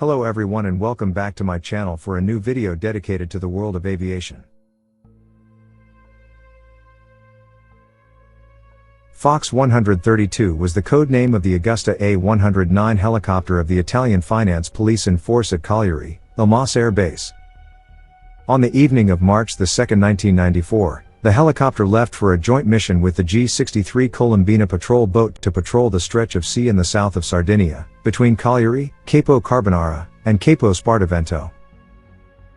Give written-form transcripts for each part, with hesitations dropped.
Hello everyone and welcome back to my channel for a new video dedicated to the world of aviation. Fox 132 was the code name of the Agusta A109 helicopter of the Italian finance police in force at Cagliari, Elmas Air Base. On the evening of March 2, 1994, the helicopter left for a joint mission with the G-63 Colombina patrol boat to patrol the stretch of sea in the south of Sardinia, between Cagliari, Capo Carbonara, and Capo Spartivento.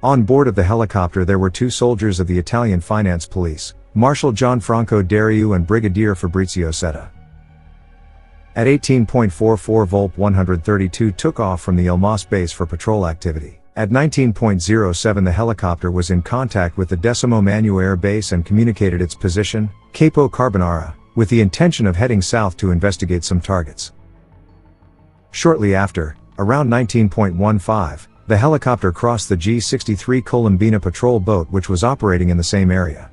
On board of the helicopter there were two soldiers of the Italian finance police, Marshal Gianfranco Deriu and Brigadier Fabrizio Setta. At 18.44 Volp 132 took off from the Elmas base for patrol activity. At 19.07 the helicopter was in contact with the Decimo Manu Air Base and communicated its position, Capo Carbonara, with the intention of heading south to investigate some targets. Shortly after, around 19.15, the helicopter crossed the G-63 Colombina patrol boat which was operating in the same area.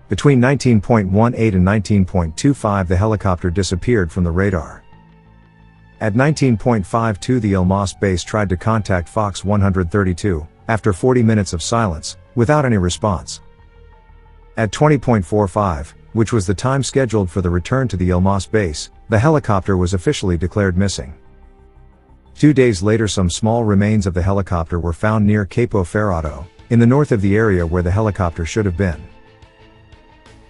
Between 19.18 and 19.25 the helicopter disappeared from the radar. At 19.52 the Elmas base tried to contact Fox 132, after 40 minutes of silence, without any response. At 20.45, which was the time scheduled for the return to the Elmas base, the helicopter was officially declared missing. 2 days later some small remains of the helicopter were found near Capo Ferrato, in the north of the area where the helicopter should have been.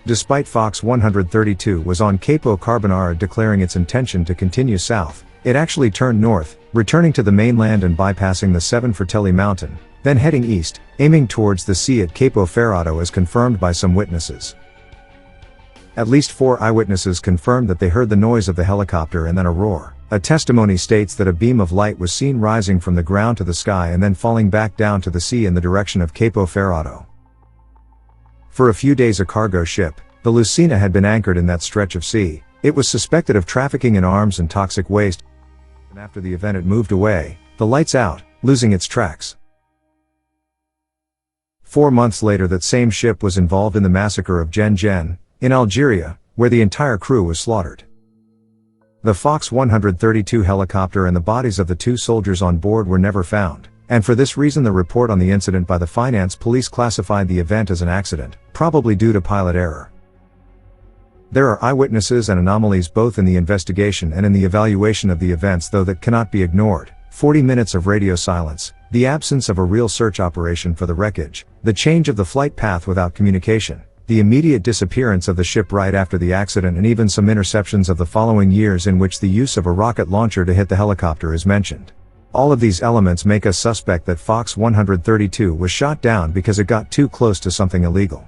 Despite Fox 132 was on Capo Carbonara declaring its intention to continue south, it actually turned north, returning to the mainland and bypassing the Seven Fratelli mountain, then heading east, aiming towards the sea at Capo Ferrato as confirmed by some witnesses. At least 4 eyewitnesses confirmed that they heard the noise of the helicopter and then a roar. A testimony states that a beam of light was seen rising from the ground to the sky and then falling back down to the sea in the direction of Capo Ferrato. For a few days a cargo ship, the Lucina, had been anchored in that stretch of sea. It was suspected of trafficking in arms and toxic waste, and after the event it moved away, the lights out, losing its tracks. 4 months later that same ship was involved in the massacre of Geng, in Algeria, where the entire crew was slaughtered. The Fox 132 helicopter and the bodies of the 2 soldiers on board were never found, and for this reason the report on the incident by the finance police classified the event as an accident, probably due to pilot error. There are eyewitnesses and anomalies both in the investigation and in the evaluation of the events though that cannot be ignored. 40 minutes of radio silence, the absence of a real search operation for the wreckage, the change of the flight path without communication, the immediate disappearance of the ship right after the accident and even some interceptions of the following years in which the use of a rocket launcher to hit the helicopter is mentioned. All of these elements make us suspect that Fox 132 was shot down because it got too close to something illegal.